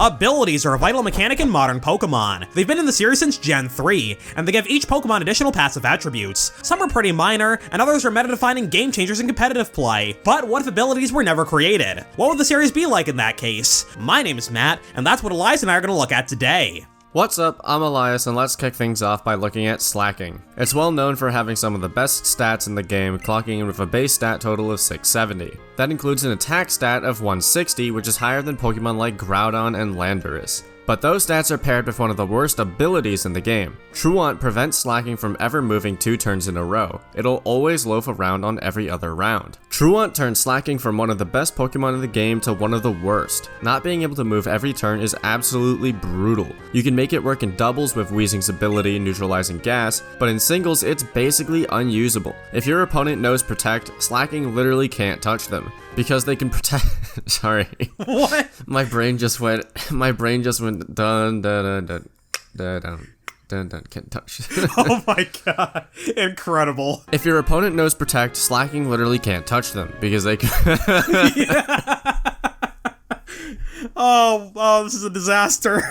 Abilities are a vital mechanic in modern Pokemon. They've been in the series since Gen 3, and they give each Pokemon additional passive attributes. Some are pretty minor, and others are meta-defining game changers in competitive play. But what if abilities were never created? What would the series be like in that case? My name is Matt, and that's what Elias and I are going to look at today. What's up, I'm Elias, and let's kick things off by looking at Slaking. It's well known for having some of the best stats in the game, clocking in with a base stat total of 670. That includes an attack stat of 160, which is higher than Pokemon like Groudon and Landorus. But those stats are paired with one of the worst abilities in the game. Truant prevents Slaking from ever moving 2 turns in a row. It'll always loaf around on every other round. Truant turns Slaking from one of the best Pokemon in the game to one of the worst. Not being able to move every turn is absolutely brutal. You can make it work in doubles with Weezing's ability neutralizing gas, but in singles it's basically unusable. If your opponent knows Protect, Slaking literally can't touch them. Because they can protect. Sorry. What? My brain just went dun dun dun dun dun dun dun. Can't touch. Oh my god. Incredible. If your opponent knows Protect, Slaking literally can't touch them because they can. Oh, this is a disaster.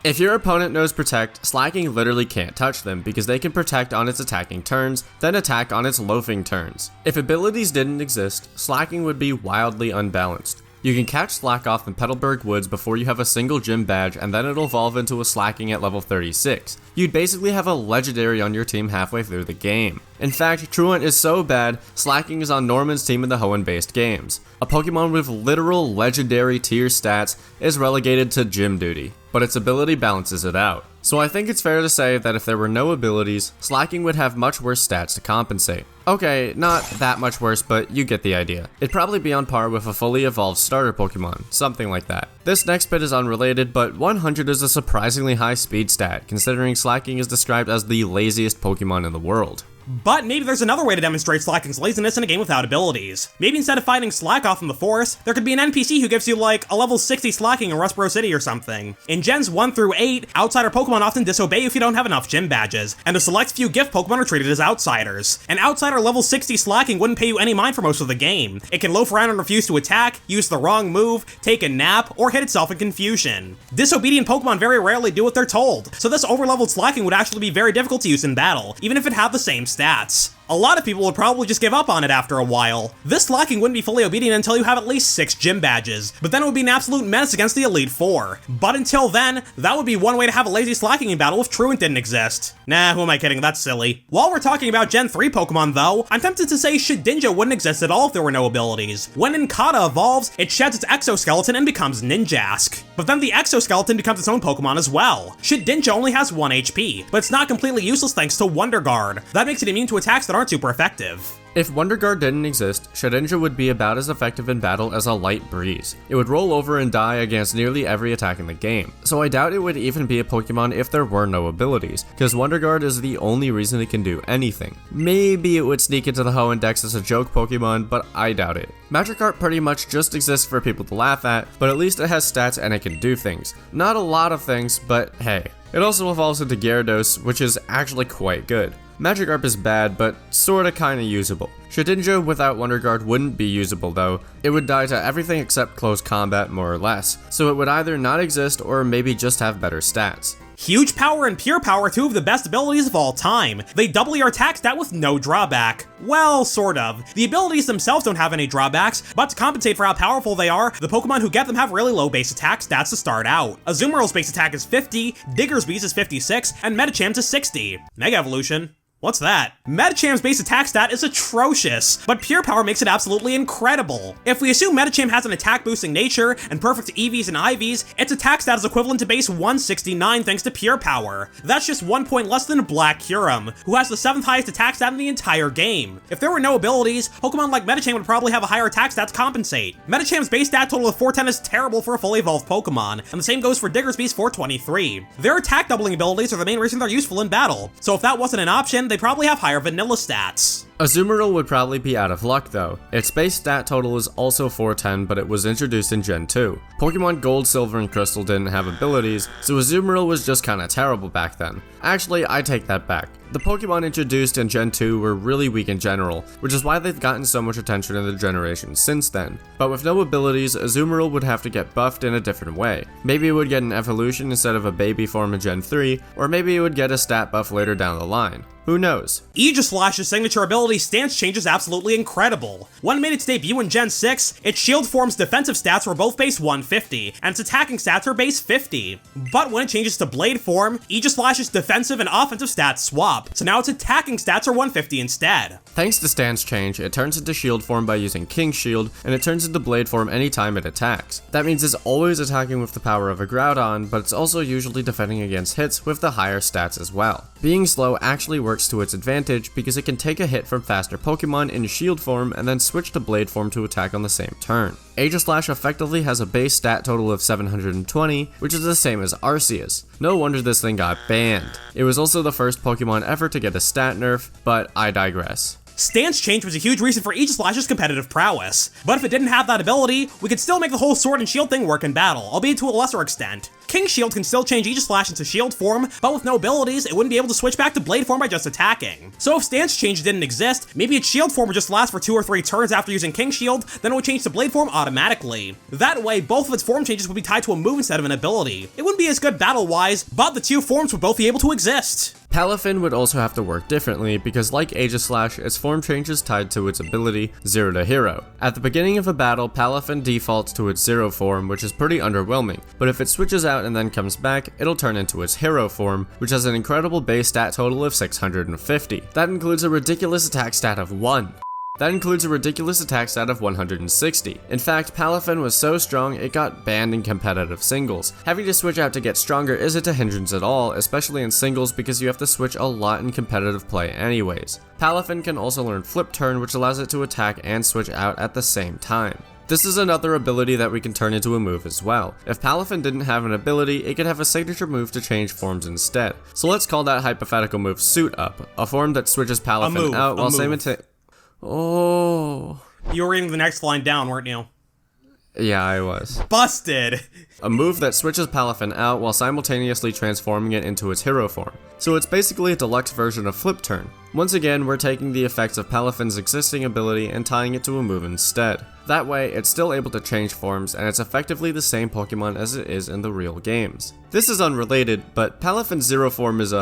If your opponent knows Protect, Slaking literally can't touch them because they can Protect on its attacking turns, then attack on its loafing turns. If abilities didn't exist, Slaking would be wildly unbalanced. You can catch Slack off in Petalburg Woods before you have a single gym badge, and then it'll evolve into a Slaking at level 36. You'd basically have a legendary on your team halfway through the game. In fact, Truant is so bad, Slaking is on Norman's team in the Hoenn-based games. A Pokemon with literal legendary tier stats is relegated to gym duty, but its ability balances it out. So I think it's fair to say that if there were no abilities, Slaking would have much worse stats to compensate. Okay, not that much worse, but you get the idea. It'd probably be on par with a fully evolved starter Pokemon, something like that. This next bit is unrelated, but 100 is a surprisingly high speed stat, considering Slaking is described as the laziest Pokemon in the world. But maybe there's another way to demonstrate Slaking's laziness in a game without abilities. Maybe instead of fighting Slack off in the forest, there could be an NPC who gives you like a level 60 Slaking in Rustboro City or something. In Gens 1 through 8, outsider Pokemon often disobey if you don't have enough gym badges, and a select few gift Pokemon are treated as outsiders. An outsider level 60 Slaking wouldn't pay you any mind for most of the game. It can loaf around and refuse to attack, use the wrong move, take a nap, or hit itself in confusion. Disobedient Pokemon very rarely do what they're told, so this overleveled Slaking would actually be very difficult to use in battle, even if it had the same stats. A lot of people would probably just give up on it after a while. This Slaking wouldn't be fully obedient until you have at least 6 gym badges, but then it would be an absolute menace against the Elite Four. But until then, that would be one way to have a lazy Slaking in battle if Truant didn't exist. Nah, who am I kidding, that's silly. While we're talking about Gen 3 Pokemon though, I'm tempted to say Shedinja wouldn't exist at all if there were no abilities. When Nincada evolves, it sheds its exoskeleton and becomes Ninjask. But then the exoskeleton becomes its own Pokemon as well. Shedinja only has 1 HP, but it's not completely useless thanks to Wonder Guard. That makes it immune to attacks that aren't super effective. If Wonder Guard didn't exist, Shedinja would be about as effective in battle as a light breeze. It would roll over and die against nearly every attack in the game, so I doubt it would even be a Pokemon if there were no abilities, because Wonder Guard is the only reason it can do anything. Maybe it would sneak into the Hoenn Dex as a joke Pokemon, but I doubt it. Magikarp pretty much just exists for people to laugh at, but at least it has stats and it can do things. Not a lot of things, but hey. It also evolves into Gyarados, which is actually quite good. Magikarp is bad, but sorta kinda usable. Shedinja without Wonder Guard wouldn't be usable though. It would die to everything except close combat more or less, so it would either not exist or maybe just have better stats. Huge Power and Pure Power are 2 of the best abilities of all time. They double your attack stat with no drawback. Well, sort of. The abilities themselves don't have any drawbacks, but to compensate for how powerful they are, the Pokemon who get them have really low base attack stats to start out. Azumarill's base attack is 50, Diggersby's is 56, and Medicham's is 60. Mega Evolution. What's that? Medicham's base attack stat is atrocious, but Pure Power makes it absolutely incredible. If we assume Medicham has an attack boosting nature and perfect EVs and IVs, its attack stat is equivalent to base 169 thanks to Pure Power. That's just 1 point less than Black Kyurem, who has the 7th highest attack stat in the entire game. If there were no abilities, Pokemon like Medicham would probably have a higher attack stat to compensate. Medicham's base stat total of 410 is terrible for a fully evolved Pokemon, and the same goes for Diggersby's 423. Their attack doubling abilities are the main reason they're useful in battle, so if that wasn't an option, they probably have higher vanilla stats. Azumarill would probably be out of luck though. Its base stat total is also 410, but it was introduced in Gen 2. Pokemon Gold, Silver, and Crystal didn't have abilities, so Azumarill was just kinda terrible back then. Actually, I take that back. The Pokemon introduced in Gen 2 were really weak in general, which is why they've gotten so much attention in the generation since then. But with no abilities, Azumarill would have to get buffed in a different way. Maybe it would get an evolution instead of a baby form in Gen 3, or maybe it would get a stat buff later down the line. Who knows? Aegislash's signature ability Stance Change is absolutely incredible. When it made its debut in Gen 6, its shield form's defensive stats were both base 150, and its attacking stats are base 50. But when it changes to Blade form, Aegislash's defensive and offensive stats swap, so now its attacking stats are 150 instead. Thanks to Stance Change, it turns into shield form by using King Shield, and it turns into Blade form anytime it attacks. That means it's always attacking with the power of a Groudon, but it's also usually defending against hits with the higher stats as well. Being slow actually works to its advantage because it can take a hit from faster Pokemon in shield form and then switch to Blade form to attack on the same turn. Aegislash effectively has a base stat total of 720, which is the same as Arceus. No wonder this thing got banned. It was also the first Pokemon ever to get a stat nerf, but I digress. Stance Change was a huge reason for Aegislash's competitive prowess, but if it didn't have that ability, we could still make the whole Sword and Shield thing work in battle, albeit to a lesser extent. King Shield can still change Aegislash into shield form, but with no abilities, it wouldn't be able to switch back to blade form by just attacking. So if Stance Change didn't exist, maybe its shield form would just last for 2 or 3 turns after using King Shield, then it would change to blade form automatically. That way, both of its form changes would be tied to a move instead of an ability. It wouldn't be as good battle-wise, but the two forms would both be able to exist. Palafin would also have to work differently because like Aegislash, its form change is tied to its ability, Zero to Hero. At the beginning of a battle, Palafin defaults to its Zero form, which is pretty underwhelming, but if it switches out and then comes back, it'll turn into its Hero form, which has an incredible base stat total of 650. That includes a ridiculous attack stat of 1. That includes a ridiculous attack stat of 160. In fact, Palafin was so strong it got banned in competitive singles. Having to switch out to get stronger isn't a hindrance at all, especially in singles because you have to switch a lot in competitive play anyways. Palafin can also learn Flip Turn, which allows it to attack and switch out at the same time. This is another ability that we can turn into a move as well. If Palafin didn't have an ability, it could have a signature move to change forms instead. So let's call that hypothetical move Suit Up, a form that switches Palafin out while simultaneously. Oh. You were reading the next line down, weren't you? Yeah, I was. Busted! A move that switches Palafin out while simultaneously transforming it into its hero form. So it's basically a deluxe version of Flip Turn. Once again, we're taking the effects of Palafin's existing ability and tying it to a move instead. That way, it's still able to change forms, and it's effectively the same Pokemon as it is in the real games. This is unrelated, but Palafin's Zero form is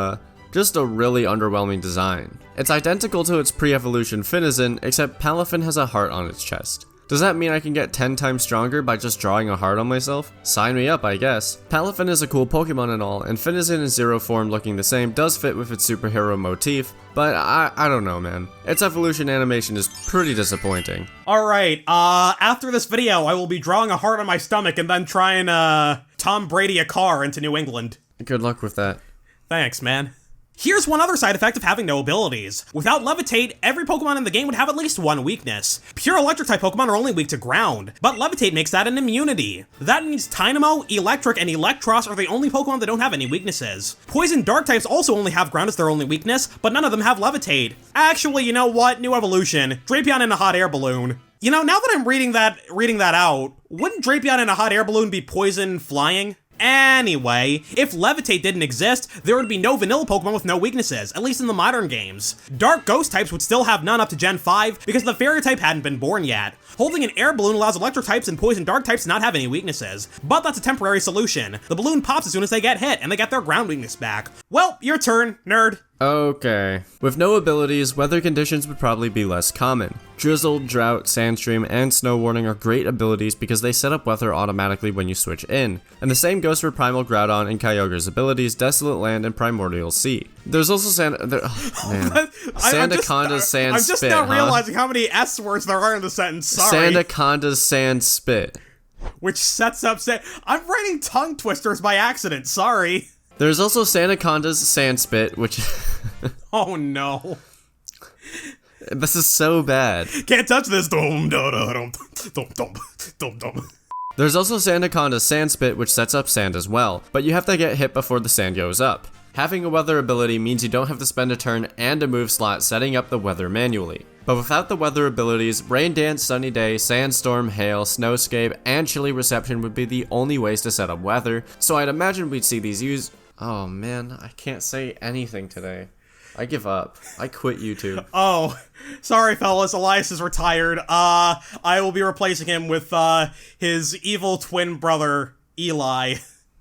just a really underwhelming design. It's identical to its pre-evolution Finizen, except Palafin has a heart on its chest. Does that mean I can get 10 times stronger by just drawing a heart on myself? Sign me up, I guess. Palafin is a cool Pokemon and all, and Finizen in Zero form looking the same does fit with its superhero motif, but I don't know, man. Its evolution animation is pretty disappointing. Alright, after this video, I will be drawing a heart on my stomach and then trying, Tom Brady a car into New England. Good luck with that. Thanks, man. Here's one other side effect of having no abilities. Without Levitate, every Pokemon in the game would have at least one weakness. Pure Electric-type Pokemon are only weak to ground, but Levitate makes that an immunity. That means Tynamo, Electric, and Electros are the only Pokemon that don't have any weaknesses. Poison Dark types also only have ground as their only weakness, but none of them have Levitate. Actually, you know what? New evolution. Drapion in a hot air balloon. You know, now that I'm reading that out, wouldn't Drapion in a hot air balloon be poison flying? Anyway, if Levitate didn't exist, there would be no vanilla Pokemon with no weaknesses, at least in the modern games. Dark Ghost types would still have none up to Gen 5 because the Fairy type hadn't been born yet. Holding an air balloon allows Electric types and Poison Dark types to not have any weaknesses, but that's a temporary solution. The balloon pops as soon as they get hit, and they get their ground weakness back. Well, your turn, nerd. Okay. With no abilities, weather conditions would probably be less common. Drizzle, Drought, Sandstream, and Snow Warning are great abilities because they set up weather automatically when you switch in. And the same goes for Primal Groudon and Kyogre's abilities, Desolate Land and Primordial Sea. There's also Sandaconda's Sand I'm Spit, just now realizing how many S words there are in the sentence, sorry. Sandaconda's Sand Spit. Which sets up I'm writing tongue twisters by accident, sorry. There's also Sandaconda's Sand Spit, which... Oh no. This is so bad. Can't touch this. There's also Sandaconda's Sand Spit, which sets up sand as well, but you have to get hit before the sand goes up. Having a weather ability means you don't have to spend a turn and a move slot setting up the weather manually. But without the weather abilities, Rain Dance, Sunny Day, Sandstorm, Hail, Snowscape, and Chilly Reception would be the only ways to set up weather, so I'd imagine we'd see these used. Oh man, I can't say anything today. I give up. I quit YouTube. Oh, sorry fellas, Elias is retired. I will be replacing him with his evil twin brother, Eli.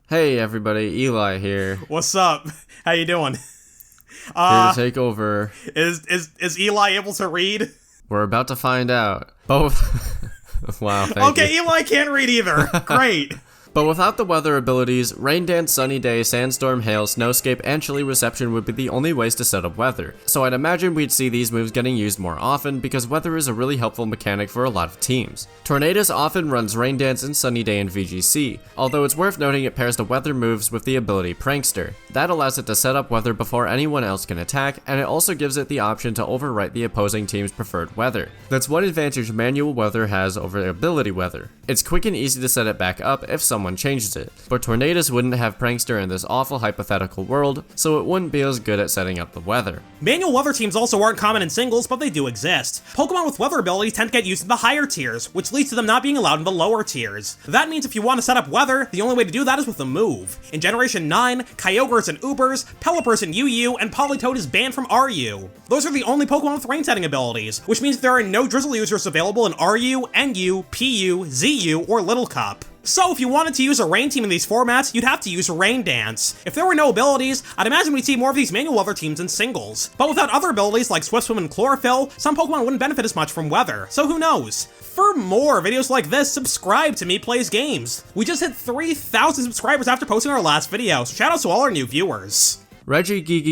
Hey everybody, Eli here. What's up? How you doing? Here to take over. Is Eli able to read? We're about to find out. Both. Wow, thank you. Okay, Eli can't read either. Great. But without the weather abilities, Rain Dance, Sunny Day, Sandstorm, Hail, Snowscape, and Chilly Reception would be the only ways to set up weather. So I'd imagine we'd see these moves getting used more often because weather is a really helpful mechanic for a lot of teams. Tornadus often runs Rain Dance and Sunny Day in VGC, although it's worth noting it pairs the weather moves with the ability Prankster. That allows it to set up weather before anyone else can attack, and it also gives it the option to overwrite the opposing team's preferred weather. That's one advantage manual weather has over ability weather. It's quick and easy to set it back up if someone changes it, but Tornadus wouldn't have Prankster in this awful hypothetical world, so it wouldn't be as good at setting up the weather. Manual weather teams also aren't common in singles, but they do exist. Pokemon with weather abilities tend to get used in the higher tiers, which leads to them not being allowed in the lower tiers. That means if you want to set up weather, the only way to do that is with a move. In Generation 9, Kyogre is in Ubers, Pelipper in UU, and Politoed is banned from RU. Those are the only Pokemon with rain setting abilities, which means there are no Drizzle users available in RU, NU, PU, ZU, or Little Cup. So if you wanted to use a rain team in these formats, you'd have to use Rain Dance. If there were no abilities, I'd imagine we'd see more of these manual weather teams in singles. But without other abilities like Swift Swim and Chlorophyll, some Pokemon wouldn't benefit as much from weather, so who knows? For more videos like this, subscribe to MEPlaysGames. We just hit 3,000 subscribers after posting our last video, so shout out to all our new viewers. Regigigas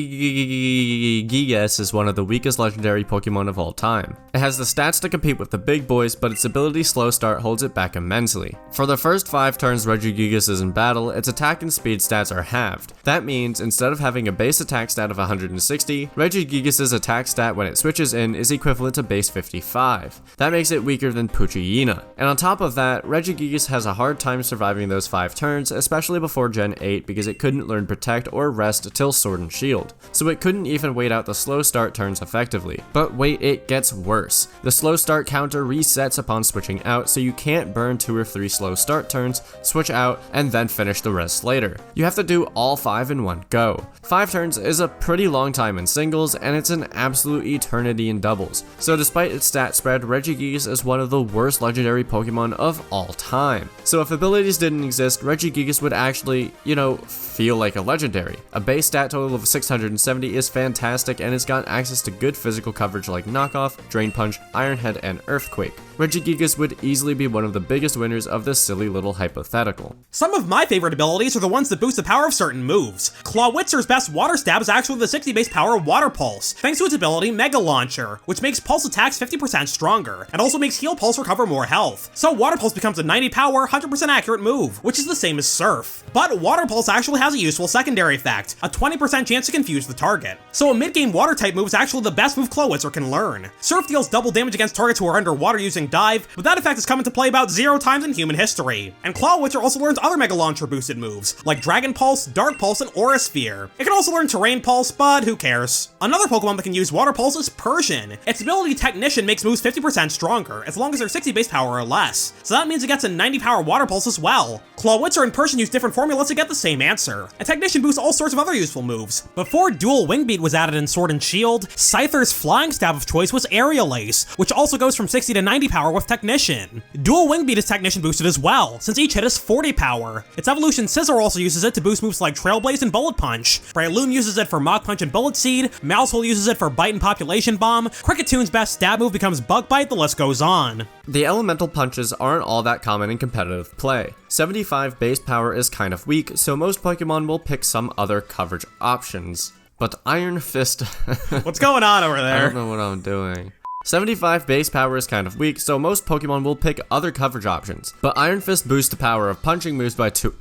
is one of the weakest legendary Pokemon of all time. It has the stats to compete with the big boys, but its ability Slow Start holds it back immensely. For the first 5 turns Regigigas is in battle, its attack and speed stats are halved. That means, instead of having a base attack stat of 160, Regigigas' attack stat when it switches in is equivalent to base 55. That makes it weaker than Poochyena. And on top of that, Regigigas has a hard time surviving those 5 turns, especially before Gen 8 because it couldn't learn Protect or Rest till Sword and Shield, so it couldn't even wait out the slow start turns effectively. But wait, it gets worse. The slow start counter resets upon switching out, so you can't burn 2 or 3 slow start turns, switch out, and then finish the rest later. You have to do all 5 in one go. 5 turns is a pretty long time in singles, and it's an absolute eternity in doubles. So despite its stat spread, Regigigas is one of the worst legendary Pokemon of all time. So if abilities didn't exist, Regigigas would actually, feel like a legendary. A base stat total of 670 is fantastic, and it's got access to good physical coverage like Knockoff, Drain Punch, Iron Head, and Earthquake. Regigigas would easily be one of the biggest winners of this silly little hypothetical. Some of my favorite abilities are the ones that boost the power of certain moves. Clawitzer's best water stab is actually the 60 base power of Water Pulse, thanks to its ability Mega Launcher, which makes Pulse attacks 50% stronger, and also makes Heal Pulse recover more health. So Water Pulse becomes a 90 power, 100% accurate move, which is the same as Surf. But Water Pulse actually has a useful secondary effect, a 20% chance to confuse the target. So a mid-game water type move is actually the best move Clawitzer can learn. Surf deals double damage against targets who are underwater using Dive, but that effect has come into play about 0 times in human history. And Clawitzer also learns other Mega Launcher boosted moves, like Dragon Pulse, Dark Pulse, and Aura Sphere. It can also learn Terrain Pulse, but who cares? Another Pokemon that can use Water Pulse is Persian. Its ability Technician makes moves 50% stronger, as long as they're 60 base power or less. So that means it gets a 90 power Water Pulse as well. Clawitzer and Persian use different formulas to get the same answer. A Technician boosts all sorts of other useful moves. Before Dual Wing Beat was added in Sword and Shield, Scyther's flying stab of choice was Aerial Ace, which also goes from 60 to 90 power with Technician. Dual Wing Beat is Technician boosted as well, since each hit is 40 power. Its evolution Scissor also uses it to boost moves like Trailblaze and Bullet Punch. Breloom uses it for Mach Punch and Bullet Seed, Mousehole uses it for Bite and Population Bomb, Crickettoon's best stab move becomes Bug Bite, the list goes on. The elemental punches aren't all that common in competitive play. 75 base power is kind of weak, so most Pokemon will pick some other coverage options. But Iron Fist... What's going on over there? I don't know what I'm doing. 75 base power is kind of weak, so most Pokemon will pick other coverage options. But Iron Fist boosts the power of punching moves by 2%.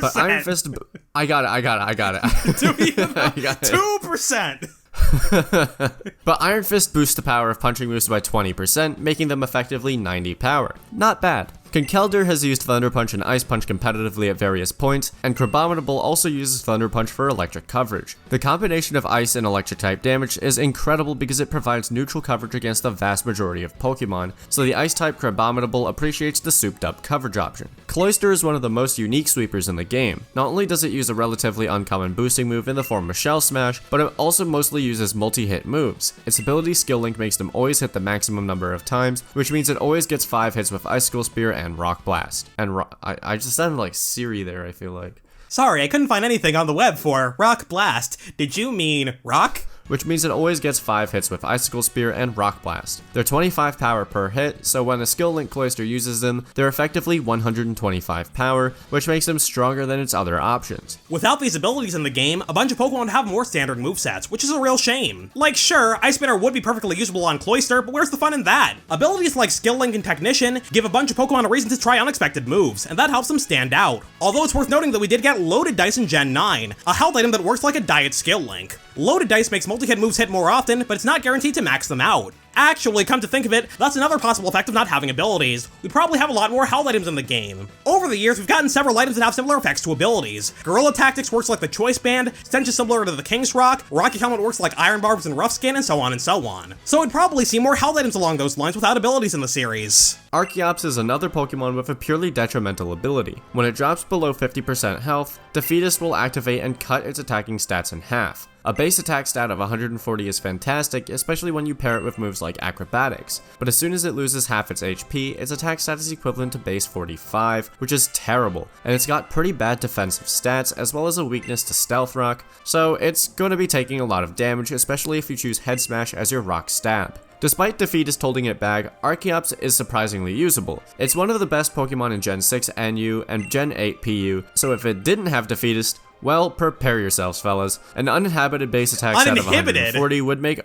But Iron Fist... I got it. 2%! But Iron Fist boosts the power of punching moves by 20%, making them effectively 90 power. Not bad. Conkeldurr has used Thunder Punch and Ice Punch competitively at various points, and Crabominable also uses Thunder Punch for electric coverage. The combination of Ice and Electric type damage is incredible because it provides neutral coverage against the vast majority of Pokemon, so the Ice type Crabominable appreciates the souped up coverage option. Cloyster is one of the most unique sweepers in the game. Not only does it use a relatively uncommon boosting move in the form of Shell Smash, but it also mostly uses multi-hit moves. Its ability Skill Link makes them always hit the maximum number of times, which means it always gets 5 hits with Icicle Spear and Rock Blast. And I just sounded like Siri there, I feel like. Sorry, I couldn't find anything on the web for Rock Blast. Did you mean rock? Which means it always gets 5 hits with Icicle Spear and Rock Blast. They're 25 power per hit, so when a Skill Link Cloyster uses them, they're effectively 125 power, which makes them stronger than its other options. Without these abilities in the game, a bunch of Pokemon would have more standard movesets, which is a real shame. Like, sure, Ice Spinner would be perfectly usable on Cloyster, but where's the fun in that? Abilities like Skill Link and Technician give a bunch of Pokemon a reason to try unexpected moves, and that helps them stand out. Although it's worth noting that we did get Loaded Dice in Gen 9, a health item that works like a Diet Skill Link. Loaded Dice makes multi-hit moves hit more often, but it's not guaranteed to max them out. Actually, come to think of it, that's another possible effect of not having abilities. We probably have a lot more health items in the game. Over the years, we've gotten several items that have similar effects to abilities. Guerrilla Tactics works like the Choice Band, Stench is similar to the King's Rock, Rocky Helmet works like Iron Barbs and Rough Skin, and so on and so on. So we'd probably see more health items along those lines without abilities in the series. Archeops is another Pokemon with a purely detrimental ability. When it drops below 50% health, Defeatist will activate and cut its attacking stats in half. A base attack stat of 140 is fantastic, especially when you pair it with moves like Acrobatics, but as soon as it loses half its HP, its attack stat is equivalent to base 45, which is terrible, and it's got pretty bad defensive stats as well as a weakness to Stealth Rock, so it's going to be taking a lot of damage, especially if you choose Head Smash as your Rock Stab. Despite Defeatist holding it back, Archeops is surprisingly usable. It's one of the best Pokemon in Gen 6 NU and Gen 8 PU, so if it didn't have Defeatist, well, prepare yourselves, fellas. An uninhabited base attack stat of 140 would make...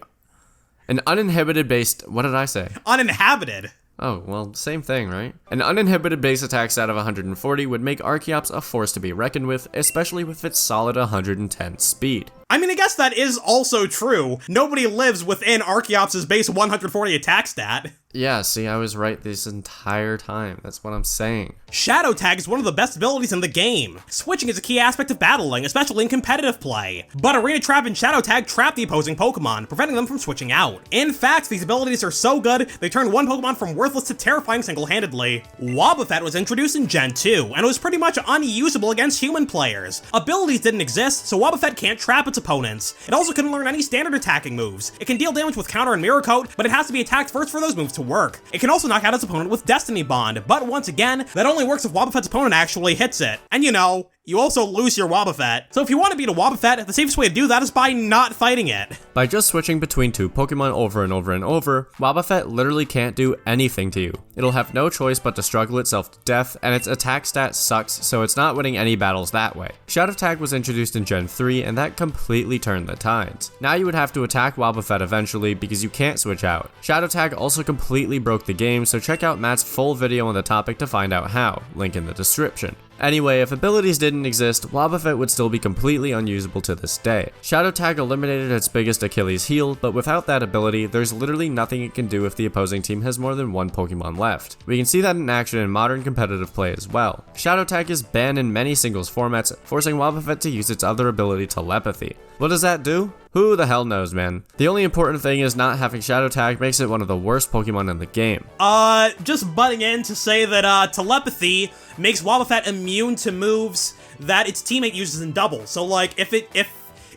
An uninhibited base... What did I say? Uninhabited. Oh, well, same thing, right? An uninhibited base attack stat of 140 would make Archeops a force to be reckoned with, especially with its solid 110 speed. I mean, I guess that is also true. Nobody lives within Archeops' base 140 attack stat. Yeah, see, I was right this entire time. That's what I'm saying. Shadow Tag is one of the best abilities in the game. Switching is a key aspect of battling, especially in competitive play. But Arena Trap and Shadow Tag trap the opposing Pokemon, preventing them from switching out. In fact, these abilities are so good, they turn one Pokemon from worthless to terrifying single-handedly. Wobbuffet was introduced in Gen 2, and was pretty much unusable against human players. Abilities didn't exist, so Wobbuffet can't trap its opponents. It also couldn't learn any standard attacking moves. It can deal damage with Counter and Mirror Coat, but it has to be attacked first for those moves to work. It can also knock out its opponent with Destiny Bond, but once again, that only works if Wobbuffet's opponent actually hits it. And you know, you also lose your Wobbuffet. So if you want to beat a Wobbuffet, the safest way to do that is by not fighting it. By just switching between two Pokemon over and over and over, Wobbuffet literally can't do anything to you. It'll have no choice but to struggle itself to death, and its attack stat sucks, so it's not winning any battles that way. Shadow Tag was introduced in Gen 3, and that completely turned the tides. Now you would have to attack Wobbuffet eventually because you can't switch out. Shadow Tag also completely broke the game, so check out Matt's full video on the topic to find out how, link in the description. Anyway, if abilities didn't exist, Wobbuffet would still be completely unusable to this day. Shadow Tag eliminated its biggest Achilles heel, but without that ability, there's literally nothing it can do if the opposing team has more than one Pokemon left. We can see that in action in modern competitive play as well. Shadow Tag is banned in many singles formats, forcing Wobbuffet to use its other ability, Telepathy. What does that do? Who the hell knows, man? The only important thing is not having Shadow Tag makes it one of the worst Pokemon in the game. Just butting in to say that, Telepathy makes Wobbuffet immune to moves that its teammate uses in double. So, like, if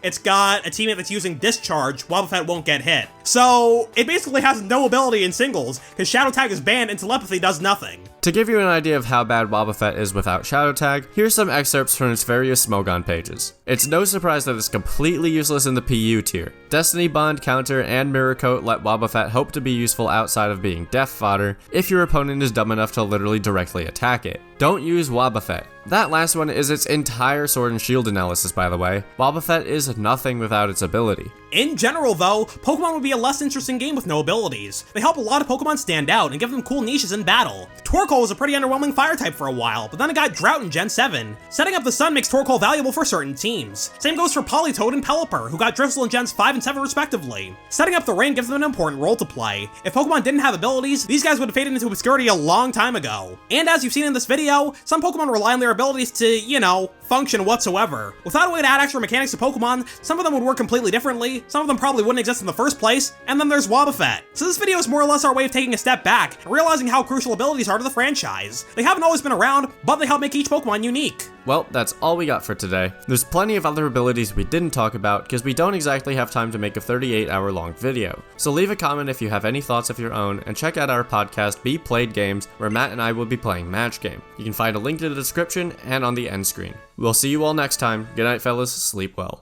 it's got a teammate that's using Discharge, Wobbuffet won't get hit. So, it basically has no ability in singles, because Shadow Tag is banned and Telepathy does nothing. To give you an idea of how bad Wobbuffet is without Shadow Tag, here's some excerpts from its various Smogon pages. It's no surprise that it's completely useless in the PU tier. Destiny Bond, Counter, and Mirror Coat let Wobbuffet hope to be useful outside of being death fodder if your opponent is dumb enough to literally directly attack it. Don't use Wobbuffet. That last one is its entire Sword and Shield analysis, by the way. Wobbuffet is nothing without its ability. In general, though, Pokemon would be a less interesting game with no abilities. They help a lot of Pokemon stand out and give them cool niches in battle. Torkoal was a pretty underwhelming fire type for a while, but then it got Drought in Gen 7. Setting up the sun makes Torkoal valuable for certain teams. Same goes for Politoed and Pelipper, who got Drizzle in Gens 5 and 7 respectively. Setting up the rain gives them an important role to play. If Pokemon didn't have abilities, these guys would have faded into obscurity a long time ago. And as you've seen in this video, some Pokemon rely on their abilities to, you know, function whatsoever. Without a way to add extra mechanics to Pokemon, some of them would work completely differently, some of them probably wouldn't exist in the first place, and then there's Wobbuffet. So this video is more or less our way of taking a step back and realizing how crucial abilities are to the franchise. They haven't always been around, but they help make each Pokemon unique. Well, that's all we got for today. There's plenty of other abilities we didn't talk about because we don't exactly have time to make a 38-hour long video. So leave a comment if you have any thoughts of your own, and check out our podcast MEPlaysGames, where Matt and I will be playing Match Game. You can find a link in the description and on the end screen. We'll see you all next time. Good night, fellas. Sleep well.